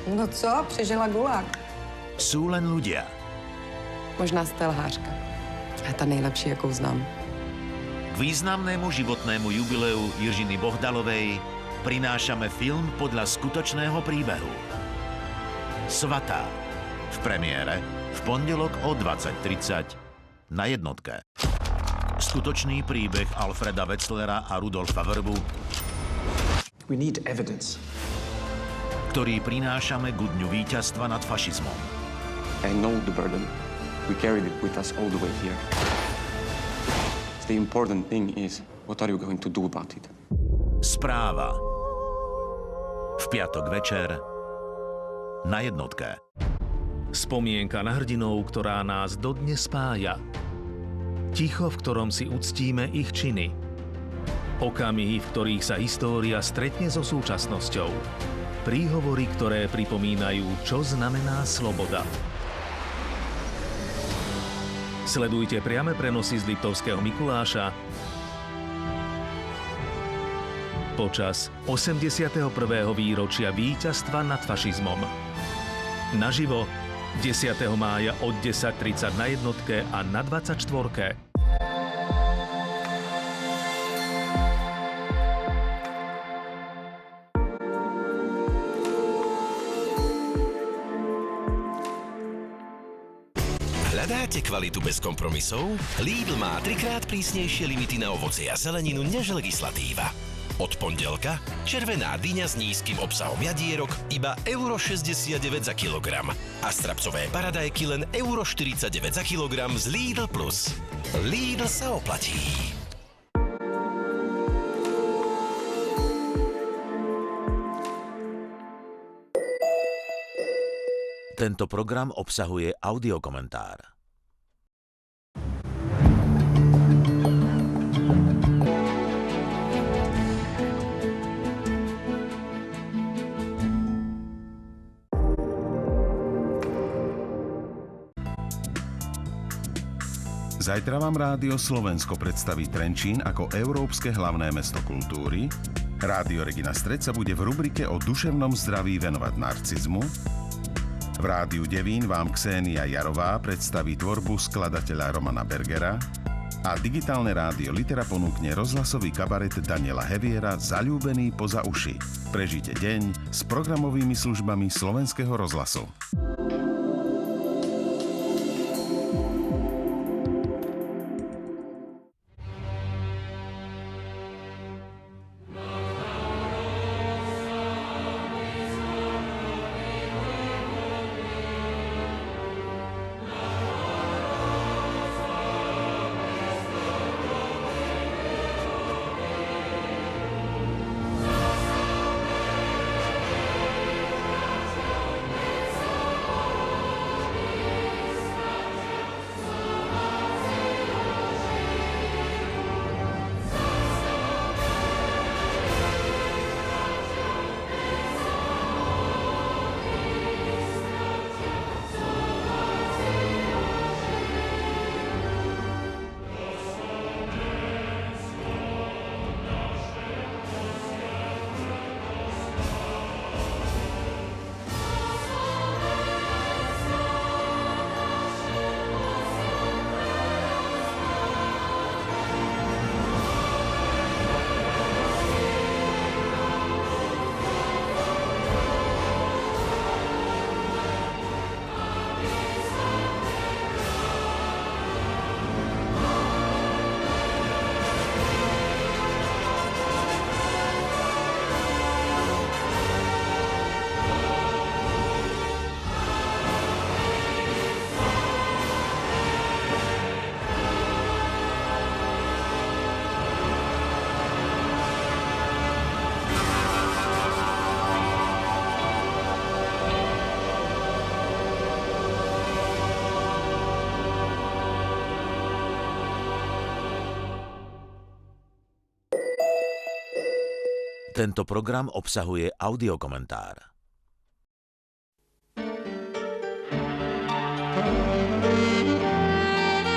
No co? Přežila gulág. Sú len ľudia. Možná jste lhářka. A ta nejlepší, jakou znám. K významnému životnému jubileu Jiřiny Bohdalovej prinášame film podľa skutočného príbehu. Svatá. V premiére v pondelok o 20:30 na Jednotke. Skutočný príbeh Alfreda Wetzlera a Rudolfa Vrbu, We need evidence. ktorý prinášame ku dňu víťazstva nad fašizmom. I know the burden. We carried it with us all the way here. The important thing is, what are you going to do about it? Správa. V piatok večer na Jednotke. Spomienka na hrdinov, ktorá nás dodnes spája. Ticho, v ktorom si uctíme ich činy. Okamihy, v ktorých sa história stretne so súčasnosťou. Príhovory, ktoré pripomínajú, čo znamená sloboda. Sledujte priame prenosy z Liptovského Mikuláša počas 81. výročia víťazstva nad fašizmom. Naživo 10. mája od 10:30 na Jednotke a na 24. Hľadáte kvalitu bez kompromisov? Lidl má 3-krát prísnejšie limity na ovocie a zeleninu než legislatíva. Od pondelka červená dyňa s nízkym obsahom jadierok iba €69 za kilogram a strapcové paradajky len €49 za kilogram z Lidl Plus. Lidl sa oplatí. Tento program obsahuje audiokomentár. Zajtra vám Rádio Slovensko predstaví Trenčín ako európske hlavné mesto kultúry. Rádio Regina Stred sa bude v rubrike o duševnom zdraví venovať narcizmu. V Rádiu Devín vám Ksenia Jarová predstaví tvorbu skladateľa Romana Bergera a digitálne rádio Litera ponúkne rozhlasový kabaret Daniela Heviera Zaľúbený poza uši. Prežite deň s programovými službami Slovenského rozhlasu. Tento program obsahuje audiokomentár.